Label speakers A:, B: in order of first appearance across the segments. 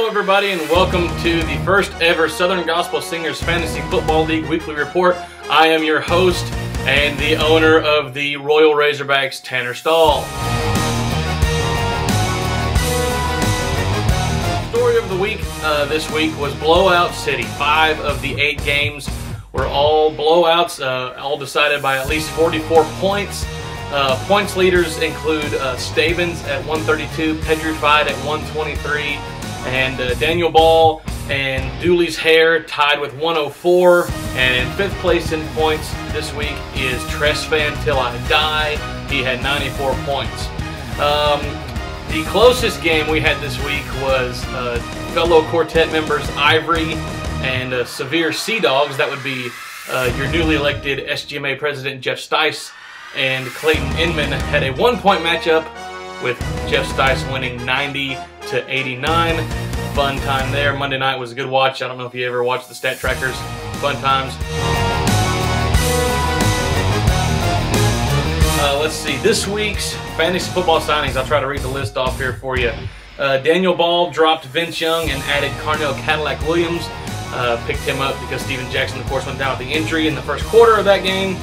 A: Hello everybody, and welcome to the first ever Southern Gospel Singers Fantasy Football League Weekly Report. I am your host and the owner of the Royal Razorbacks, Tanner Stahl. Story of the week this week was Blowout City. 5 of the 8 games were all blowouts, all decided by at least 44 points. Points leaders include Stavens at 132, Petrified at 123, and Daniel Ball and Dooley's Hair tied with 104. And in 5th place in points this week is Tresfan Till I Die. He had 94 points. The closest game we had this week was fellow quartet members Ivory and Severe Sea Dogs. That would be your newly elected SGMA president Jeff Stice and Clayton Inman had a 1-point matchup with Jeff Stice winning 90-89. Fun time there. Monday night was a good watch. I don't know if you ever watched the stat trackers. Fun times. Let's see. This week's fantasy football signings. I'll try to read the list off here for you. Daniel Ball dropped Vince Young and added Carnell Cadillac Williams. Picked him up because Steven Jackson, of course, went down with the injury in the first quarter of that game.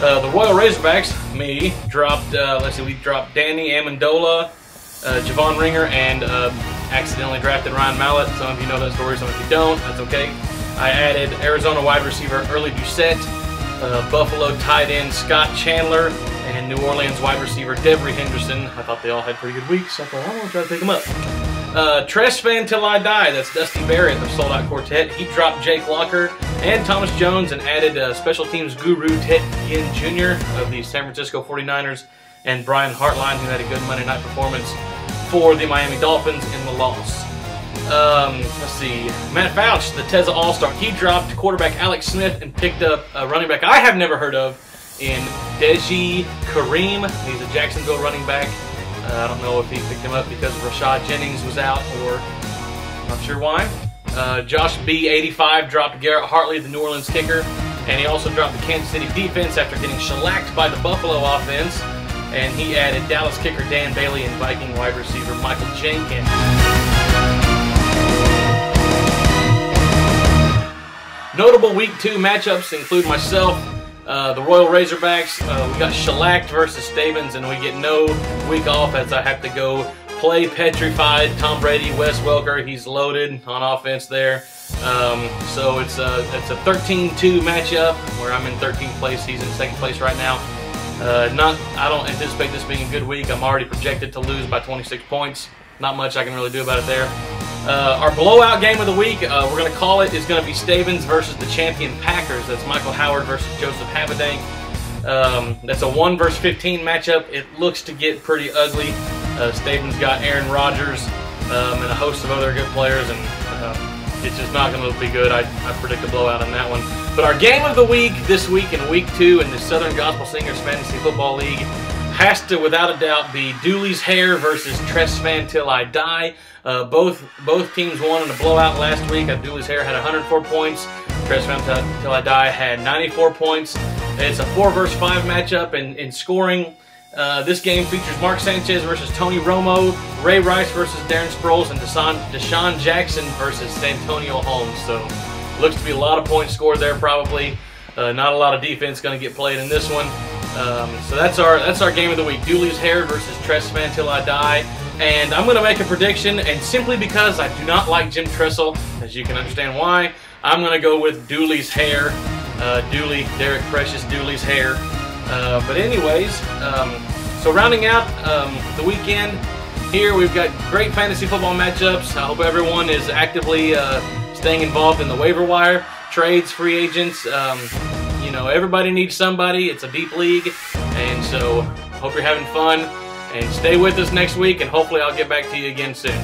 A: The Royal Razorbacks, me, dropped, we dropped Danny Amendola, Javon Ringer, and accidentally drafted Ryan Mallett. Some of you know that story, some of you don't. That's okay. I added Arizona wide receiver Early Doucette, Buffalo tight end Scott Chandler, and New Orleans wide receiver Devery Henderson. I thought they all had pretty good weeks, so I thought I want to try to pick them up. Tresfan Till I Die, that's Dusty Barrett of Sold Out Quartet. He dropped Jake Locker and Thomas Jones and added special teams guru Ted Ginn Jr. of the San Francisco 49ers and Brian Hartline, who had a good Monday night performance for the Miami Dolphins in the loss. Let's see. Matt Fouch, the Teza All-Star, he dropped quarterback Alex Smith and picked up a running back I have never heard of in Deji Kareem. He's a Jacksonville running back. I don't know if he picked him up because Rashad Jennings was out or not sure why. Josh B. 85 dropped Garrett Hartley, the New Orleans kicker, and he also dropped the Kansas City defense after getting shellacked by the Buffalo offense, and he added Dallas kicker Dan Bailey and Viking wide receiver Michael Jenkins. Notable Week 2 matchups include myself, the Royal Razorbacks. We got shellacked versus Stavens, and we get no week off as I have to go play Petrified Tom Brady, Wes Welker. He's loaded on offense there. So it's a 13-2 matchup where I'm in 13th place. He's in 2nd place right now. I don't anticipate this being a good week. I'm already projected to lose by 26 points. Not much I can really do about it there. Our blowout game of the week, we're going to call it, is going to be Stavens versus the champion Packers. That's Michael Howard versus Joseph Habedank. That's a 1 versus 15 matchup. It looks to get pretty ugly. Stavens got Aaron Rodgers and a host of other good players, and it's just not going to be good. I predict a blowout on that one. But our game of the week this week in Week 2 in the Southern Gospel Singers Fantasy Football League has to, without a doubt, be Dooley's Hair versus Tresfan Till I Die. Both teams won in a blowout last week. Dooley's Hair had 104 points. Tresfan Till I Die had 94 points. It's a 4 versus 5 matchup in scoring. This game features Mark Sanchez versus Tony Romo, Ray Rice versus Darren Sproles, and Deshaun Jackson versus Santonio Holmes. So looks to be a lot of points scored there probably. Not a lot of defense going to get played in this one. So that's our game of the week. Dooley's Hair versus Tresfan Till I Die. And I'm going to make a prediction, and simply because I do not like Jim Tressel, as you can understand why, I'm going to go with Dooley's Hair. Dooley, Derek Precious, Dooley's Hair. But anyways, so rounding out the weekend here, we've got great fantasy football matchups. I hope everyone is actively staying involved in the waiver wire, trades, free agents. You know, everybody needs somebody. It's a deep league, and so hope you're having fun. And stay with us next week, and hopefully I'll get back to you again soon.